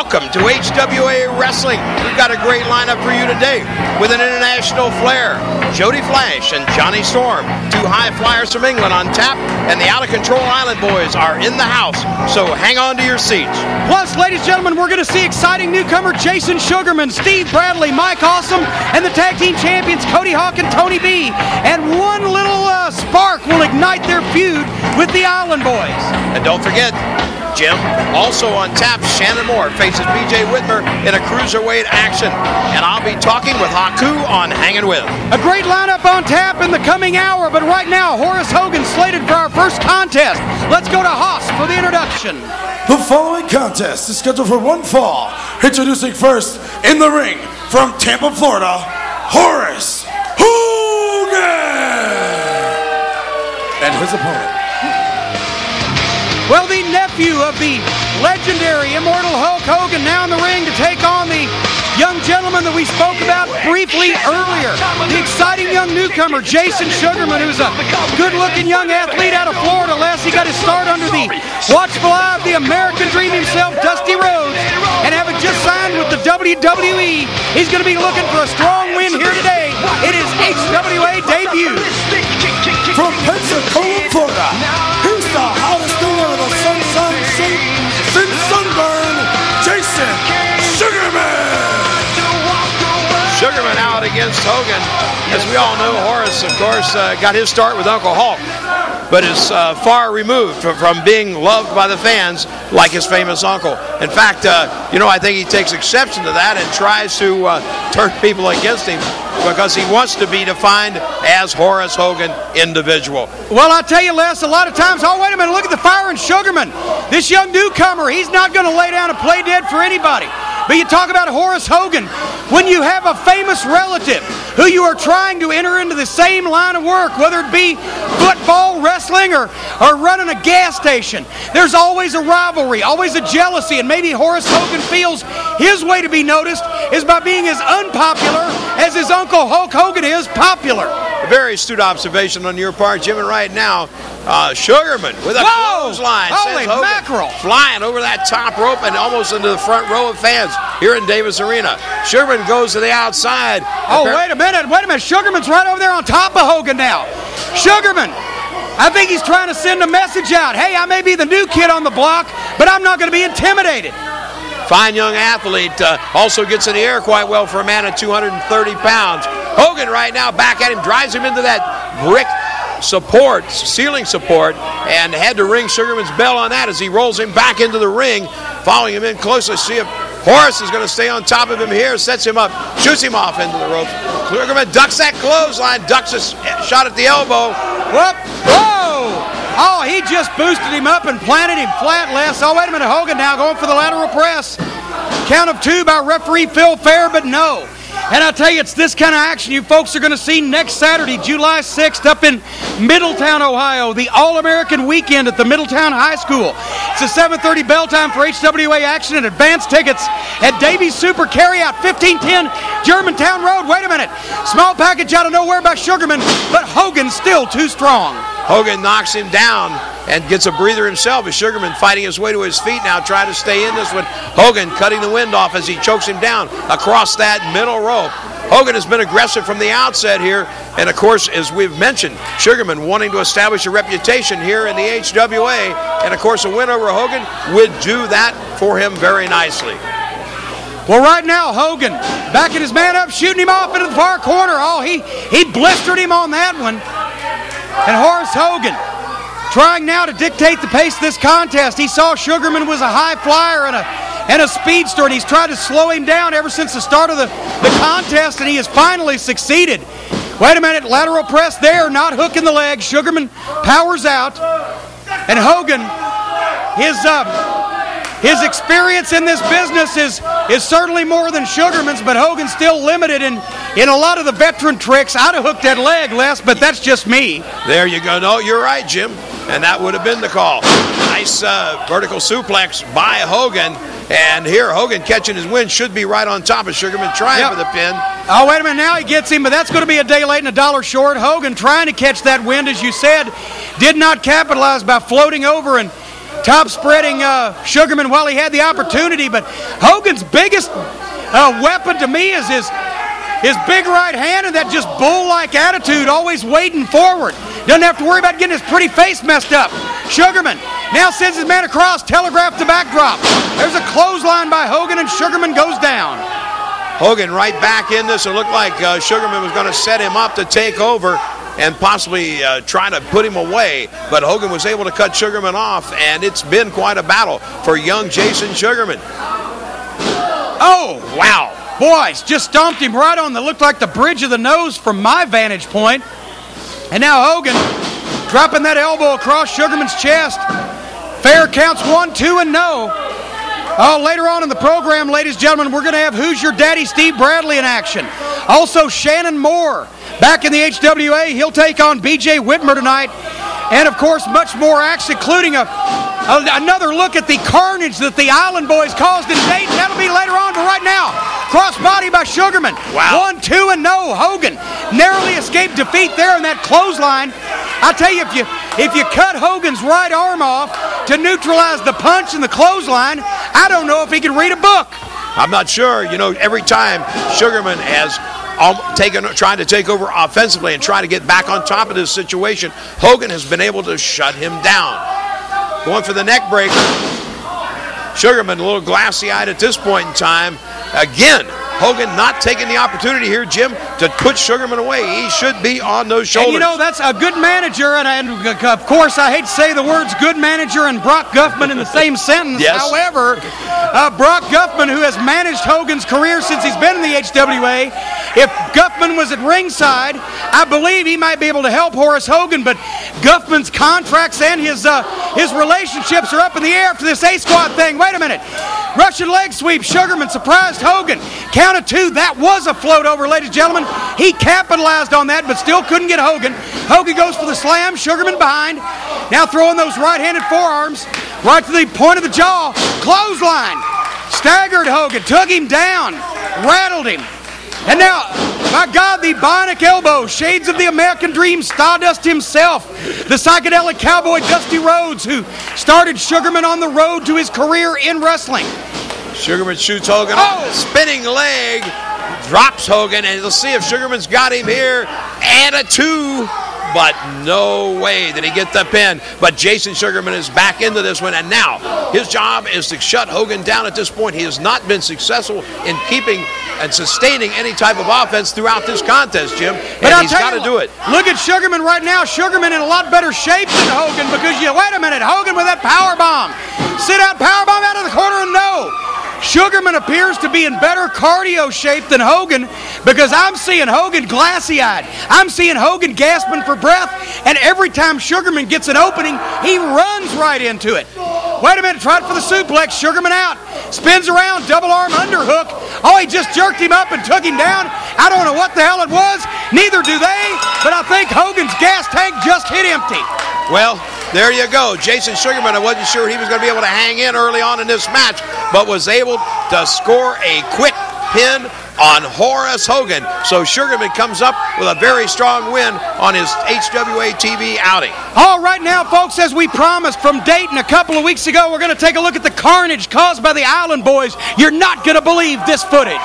Welcome to HWA Wrestling. We've got a great lineup for you today with an international flair. Jody Flash and Johnny Storm, two high flyers from England on tap, and the Out of Control Island Boys are in the house, so hang on to your seats. Plus, ladies and gentlemen, we're going to see exciting newcomer Jason Sugarman, Steve Bradley, Mike Awesome, and the tag team champions Cody Hawk and Tony B. And one little spark will ignite their feud with the Island Boys. And don't forget, Jim, also on tap, Shannon Moore faces BJ Whitmer in a cruiserweight action. And I'll be talking with Haku on Hangin' With. A great lineup on tap in the coming hour, but right now, Horace Hogan slated for our first contest. Let's go to Haas for the introduction. The following contest is scheduled for one fall. Introducing first, in the ring, from Tampa, Florida, Horace Hogan! And his opponent. Well, the nephew of the legendary Immortal Hulk Hogan now in the ring to take on the young gentleman that we spoke about briefly earlier. The exciting young newcomer, Jason Sugarman, who's a good-looking young athlete out of Florida. Last he got his start under the watchful eye of the American Dream himself, Dusty Rhodes. And having just signed with the WWE, he's going to be looking for a strong win here today in his HWA debut. From Pensacola, Florida, he's the hottest thing out of the sunshine shape since sunburn, Jason Sugarman! Sugarman out against Hogan. As we all know, Horace, of course, got his start with Uncle Hulk, but is far removed from being loved by the fans like his famous uncle. In fact, I think he takes exception to that and tries to turn people against him because he wants to be defined as Horace Hogan individual. Well, I tell you, Les, a lot of times, oh, wait a minute, look at the fire in Sugarman. This young newcomer, he's not going to lay down and play dead for anybody. But you talk about Horace Hogan, when you have a famous relative who you are trying to enter into the same line of work, whether it be football, wrestling, or running a gas station, there's always a rivalry, always a jealousy, and maybe Horace Hogan feels his way to be noticed is by being as unpopular as his uncle Hulk Hogan is popular. A very astute observation on your part, Jim, and right now, Sugarman with a clothesline. Holy mackerel! Flying over that top rope and almost into the front row of fans here in Davis Arena. Sugarman goes to the outside. Oh, wait a minute. Sugarman's right over there on top of Hogan now. Sugarman, I think he's trying to send a message out. Hey, I may be the new kid on the block, but I'm not going to be intimidated. Fine young athlete, also gets in the air quite well for a man at 230 pounds. Hogan right now back at him, drives him into that brick support, ceiling support, and had to ring Sugarman's bell on that as he rolls him back into the ring, following him in closely. See if Horace is going to stay on top of him here, sets him up, shoots him off into the ropes. Sugarman ducks that clothesline, ducks a shot at the elbow. Whoop! Whoa! Oh, he just boosted him up and planted him flat, Les. Oh, wait a minute, Hogan now going for the lateral press. Count of two by referee Phil Fair, but no. And I tell you, it's this kind of action you folks are going to see next Saturday, July 6th, up in Middletown, Ohio, the All-American Weekend at the Middletown High School. It's a 7:30 bell time for HWA action and advance tickets at Davies Super Carryout, 1510 Germantown Road. Wait a minute. Small package out of nowhere by Sugarman, but Hogan's still too strong. Hogan knocks him down and gets a breather himself as Sugarman fighting his way to his feet now, trying to stay in this one. Hogan cutting the wind off as he chokes him down across that middle rope. Hogan has been aggressive from the outset here, and of course, as we've mentioned, Sugarman wanting to establish a reputation here in the HWA, and of course a win over Hogan would do that for him very nicely. Well, right now, Hogan backing his man up, shooting him off into the far corner. Oh, he blistered him on that one. And Horace Hogan trying now to dictate the pace of this contest. He saw Sugarman was a high flyer and a speedster, and he's tried to slow him down ever since the start of the contest, and he has finally succeeded. Wait a minute, lateral press there, not hooking the leg. Sugarman powers out, and Hogan, his experience in this business is certainly more than Sugarman's, but Hogan's still limited in a lot of the veteran tricks. I'd have hooked that leg, Les, but that's just me. There you go. No, you're right, Jim. And that would have been the call. Nice vertical suplex by Hogan. And here, Hogan catching his win, should be right on top of Sugarman, trying for the pin. Oh, wait a minute, now he gets him, but that's going to be a day late and a dollar short. Hogan trying to catch that wind, as you said, did not capitalize by floating over and top spreading Sugarman while he had the opportunity. But Hogan's biggest weapon to me is his big right hand and that just bull-like attitude, always wading forward. Doesn't have to worry about getting his pretty face messed up. Sugarman now sends his man across, telegraph the backdrop. There's a clothesline by Hogan, and Sugarman goes down. Hogan right back in this. It looked like Sugarman was going to set him up to take over and possibly try to put him away, but Hogan was able to cut Sugarman off, and it's been quite a battle for young Jason Sugarman. Oh, wow. Boys, just stomped him right on the, looked like the bridge of the nose from my vantage point. And now Hogan dropping that elbow across Sugarman's chest. Fair counts 1, 2, and no. Oh, later on in the program, ladies and gentlemen, we're going to have Who's Your Daddy Steve Bradley in action. Also, Shannon Moore back in the HWA. He'll take on B.J. Whitmer tonight. And, of course, much more action, including another look at the carnage that the Island Boys caused in Dayton. That'll be later on, but right now, crossbody by Sugarman. Wow. 1, 2, and no. Hogan narrowly escaped defeat there in that clothesline. I tell you, if you cut Hogan's right arm off to neutralize the punch and the clothesline, I don't know if he can read a book. I'm not sure. You know, every time Sugarman has trying to take over offensively and try to get back on top of this situation, Hogan has been able to shut him down. Going for the neck breaker. Sugarman a little glassy-eyed at this point in time. Again, Hogan not taking the opportunity here, Jim, to put Sugarman away. He should be on those shoulders. And you know, that's a good manager, and of course, I hate to say the words good manager and Brock Guffman in the same sentence. Yes. However, Brock Guffman, who has managed Hogan's career since he's been in the HWA, if Guffman was at ringside, I believe he might be able to help Horace Hogan, but Guffman's contracts and his relationships are up in the air for this A-Squad thing. Wait a minute. Russian leg sweep. Sugarman surprised Hogan. Count of 2. That was a float over, ladies and gentlemen. He capitalized on that, but still couldn't get Hogan. Hogan goes for the slam. Sugarman behind. Now throwing those right-handed forearms right to the point of the jaw. Clothesline. Staggered Hogan. Took him down. Rattled him. And now, my God, the bionic elbow, shades of the American Dream, Stardust himself, the psychedelic cowboy Dusty Rhodes, who started Sugarman on the road to his career in wrestling. Sugarman shoots Hogan off the spinning leg, drops Hogan, and let's see if Sugarman's got him here, and a 2. But no way did he get the pin. But Jason Sugarman is back into this one, and now his job is to shut Hogan down at this point. He has not been successful in keeping and sustaining any type of offense throughout this contest, Jim. And he's got to do it. Look at Sugarman right now. Sugarman in a lot better shape than Hogan because wait a minute, Hogan with that power bomb. Sit out, power bomb out of the corner, and no. Sugarman appears to be in better cardio shape than Hogan because I'm seeing Hogan glassy-eyed. I'm seeing Hogan gasping for breath, and every time Sugarman gets an opening, he runs right into it. Wait a minute, tried for the suplex. Sugarman out. Spins around, double arm underhook. Oh, he just jerked him up and took him down. I don't know what the hell it was. Neither do they, but I think Hogan's gas tank just hit empty. Well, there you go. Jason Sugarman, I wasn't sure he was going to be able to hang in early on in this match, but was able to score a quick pin on Horace Hogan. So Sugarman comes up with a very strong win on his HWA TV outing. All right now, folks, as we promised from Dayton a couple of weeks ago, we're going to take a look at the carnage caused by the Island Boys. You're not going to believe this footage.